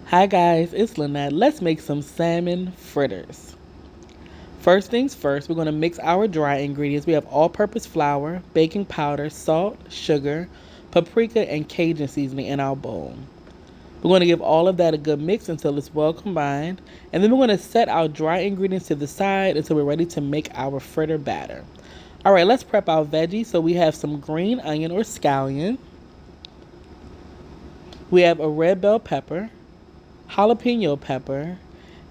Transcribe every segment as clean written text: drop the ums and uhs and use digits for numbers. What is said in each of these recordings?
Hi guys, it's Lynette. Let's make some salmon fritters. First things first, we're going to mix our dry ingredients. We have all-purpose flour, baking powder, salt, sugar, paprika, and Cajun seasoning in our bowl. We're going to give all of that a good mix until it's well combined. And then we're going to set our dry ingredients to the side until we're ready to make our fritter batter. All right, let's prep our veggies. So we have some green onion or scallion. We have a red bell pepper, jalapeno pepper,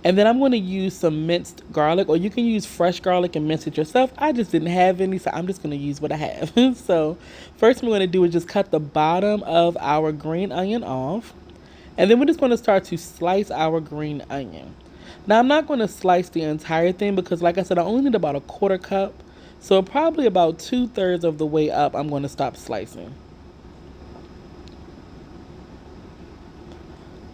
and then I'm going to use some minced garlic, or you can use fresh garlic and mince it yourself. I just didn't have any, so I'm just going to use what I have. So first thing we're going to do is just cut the bottom of our green onion off, and then we're just going to start to slice our green onion. Now I'm not going to slice the entire thing because, like I said, I only need about a quarter cup, so probably about 2/3 of the way up I'm going to stop slicing.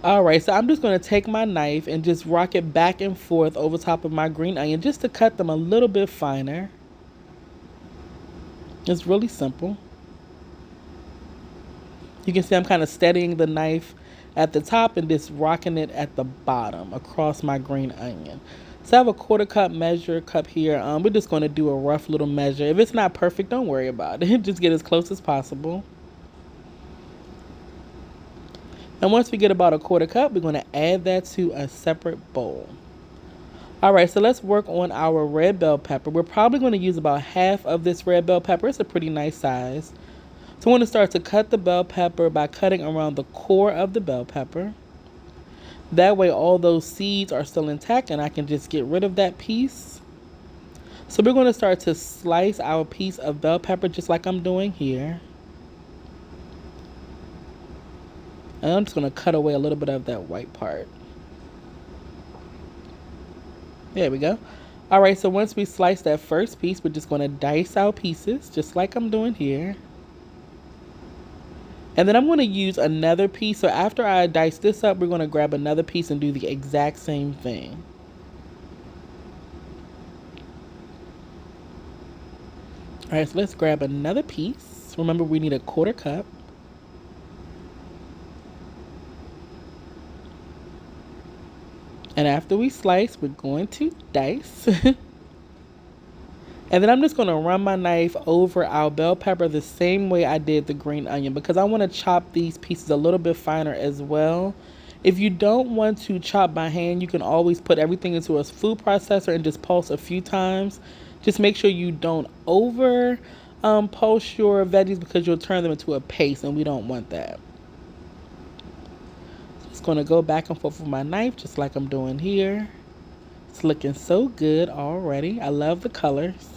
Alright, so I'm just going to take my knife and just rock it back and forth over top of my green onion just to cut them a little bit finer. It's really simple. You can see I'm kind of steadying the knife at the top and just rocking it at the bottom across my green onion. So I have a quarter cup measure cup here. We're just going to do a rough little measure. If it's not perfect, don't worry about it. Just get as close as possible. And once we get about a quarter cup, we're going to add that to a separate bowl. All right, so let's work on our red bell pepper. We're probably going to use about half of this red bell pepper. It's a pretty nice size. So we're going to start to cut the bell pepper by cutting around the core of the bell pepper. That way all those seeds are still intact and I can just get rid of that piece. So we're going to start to slice our piece of bell pepper just like I'm doing here. And I'm just going to cut away a little bit of that white part. There we go. All right, so once we slice that first piece, we're just going to dice our pieces, just like I'm doing here. And then I'm going to use another piece. So after I dice this up, we're going to grab another piece and do the exact same thing. All right, so let's grab another piece. Remember, we need a quarter cup. And after we slice, we're going to dice. And then I'm just going to run my knife over our bell pepper the same way I did the green onion because I want to chop these pieces a little bit finer as well. If you don't want to chop by hand, you can always put everything into a food processor and just pulse a few times. Just make sure you don't over pulse your veggies because you'll turn them into a paste and we don't want that. Just going to go back and forth with my knife just like I'm doing here. It's looking so good already. I love the colors.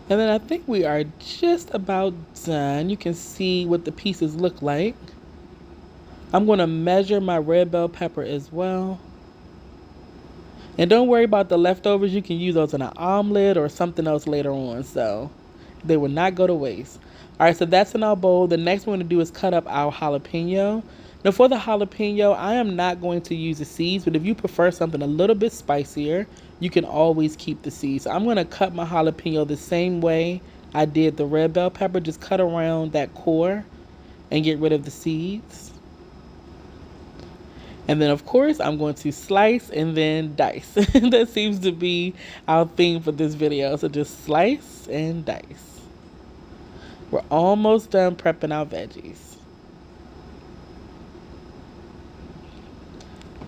And then I think we are just about done. You can see what the pieces look like. I'm going to measure my red bell pepper as well. And don't worry about the leftovers. You can use those in an omelet or something else later on. So they will not go to waste. All right, so that's in our bowl. The next one we're going to do is cut up our jalapeno. Now for the jalapeno, I am not going to use the seeds, but if you prefer something a little bit spicier, you can always keep the seeds. So I'm going to cut my jalapeno the same way I did the red bell pepper. Just cut around that core and get rid of the seeds. And then, of course, I'm going to slice and then dice. That seems to be our theme for this video. So just slice and dice. We're almost done prepping our veggies.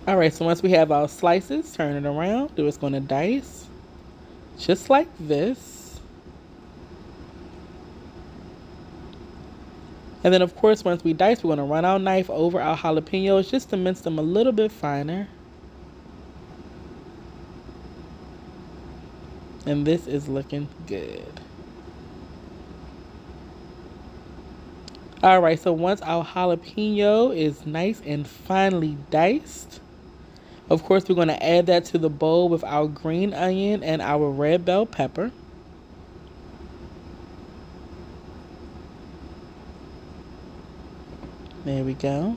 All right, so once we have our slices, turn it around. We're just going to dice just like this. And then, of course, once we dice, we're going to run our knife over our jalapenos just to mince them a little bit finer. And this is looking good. All right, so once our jalapeno is nice and finely diced, of course, we're going to add that to the bowl with our green onion and our red bell pepper. There we go.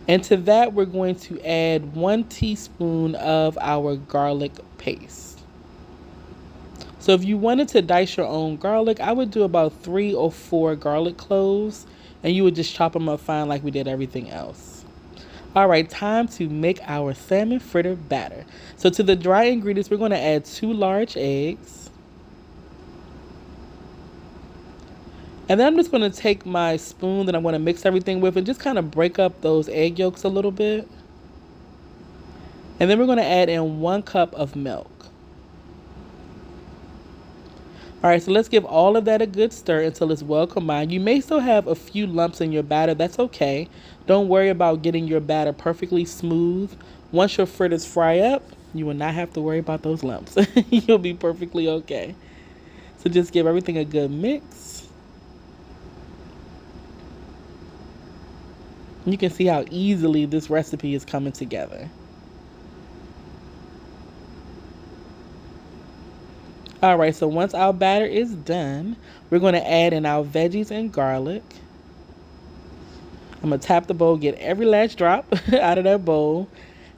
And to that, we're going to add 1 teaspoon of our garlic paste. So if you wanted to dice your own garlic, I would do about 3 or 4 garlic cloves, and you would just chop them up fine like we did everything else. All right, time to make our salmon fritter batter. So to the dry ingredients, we're going to add 2 large eggs. And then I'm just going to take my spoon that I'm going to mix everything with and just kind of break up those egg yolks a little bit. And then we're going to add in 1 cup of milk. All right, so let's give all of that a good stir until it's well combined. You may still have a few lumps in your batter. That's okay. Don't worry about getting your batter perfectly smooth. Once your fritters fry up, you will not have to worry about those lumps. You'll be perfectly okay. So just give everything a good mix. You can see how easily this recipe is coming together. All right, so once our batter is done, we're going to add in our veggies and garlic. I'm going to tap the bowl, get every last drop out of that bowl.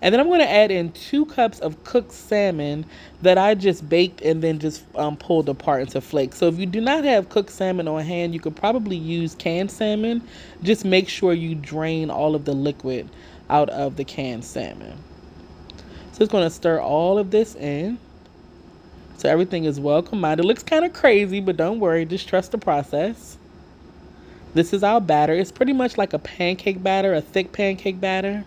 And then I'm going to add in 2 cups of cooked salmon that I just baked and then just pulled apart into flakes. So if you do not have cooked salmon on hand, you could probably use canned salmon. Just make sure you drain all of the liquid out of the canned salmon. So it's going to stir all of this in. So everything is well combined. It looks kind of crazy, but don't worry. Just trust the process. This is our batter. It's pretty much like a pancake batter, a thick pancake batter. And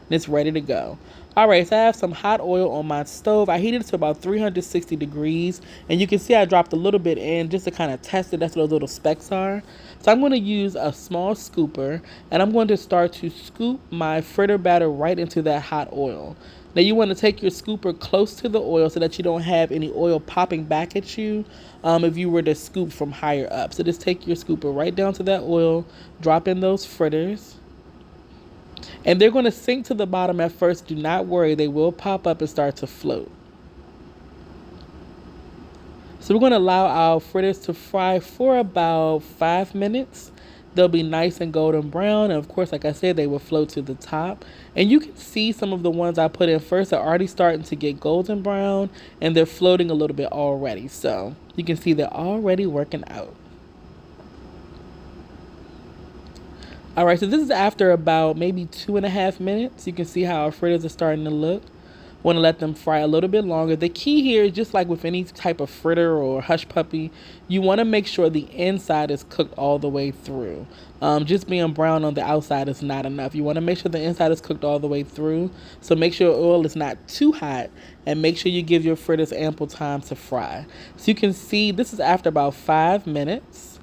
it's ready to go. All right, so I have some hot oil on my stove. I heated it to about 360 degrees. And you can see I dropped a little bit in just to kind of test it. That's what those little specks are. So I'm going to use a small scooper. And I'm going to start to scoop my fritter batter right into that hot oil. Now you want to take your scooper close to the oil so that you don't have any oil popping back at you if you were to scoop from higher up. So just take your scooper right down to that oil, drop in those fritters. And they're going to sink to the bottom at first. Do not worry, they will pop up and start to float. So we're going to allow our fritters to fry for about 5 minutes. They'll be nice and golden brown. And of course, like I said, they will float to the top. And you can see some of the ones I put in first are already starting to get golden brown. And they're floating a little bit already. So you can see they're already working out. All right, so this is after about maybe 2.5 minutes. You can see how our fritters are starting to look. Want to let them fry a little bit longer. The key here is just like with any type of fritter or hush puppy, you want to make sure the inside is cooked all the way through. Just being brown on the outside is not enough. You want to make sure the inside is cooked all the way through. So make sure oil is not too hot and make sure you give your fritters ample time to fry. So you can see this is after about 5 minutes.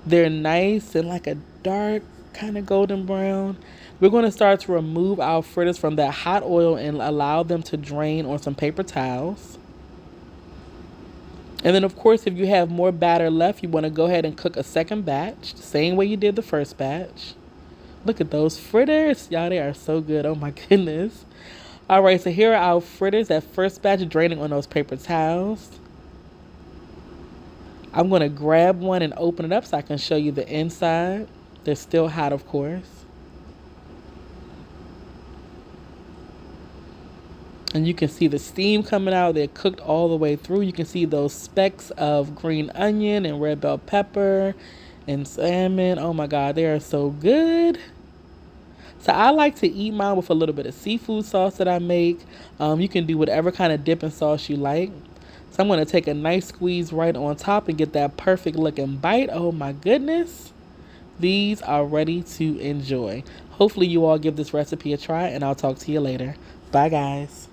They're nice and like a dark kind of golden brown. We're going to start to remove our fritters from that hot oil and allow them to drain on some paper towels. And then, of course, if you have more batter left, you want to go ahead and cook a second batch, the same way you did the first batch. Look at those fritters. Y'all, they are so good. Oh, my goodness. All right, so here are our fritters. That first batch draining on those paper towels. I'm going to grab one and open it up so I can show you the inside. They're still hot, of course. And you can see the steam coming out. They're cooked all the way through. You can see those specks of green onion and red bell pepper and salmon. Oh my God, they are so good. So I like to eat mine with a little bit of seafood sauce that I make. You can do whatever kind of dipping sauce you like. So I'm going to take a nice squeeze right on top and get that perfect looking bite. Oh my goodness. These are ready to enjoy. Hopefully you all give this recipe a try, and I'll talk to you later. Bye, guys.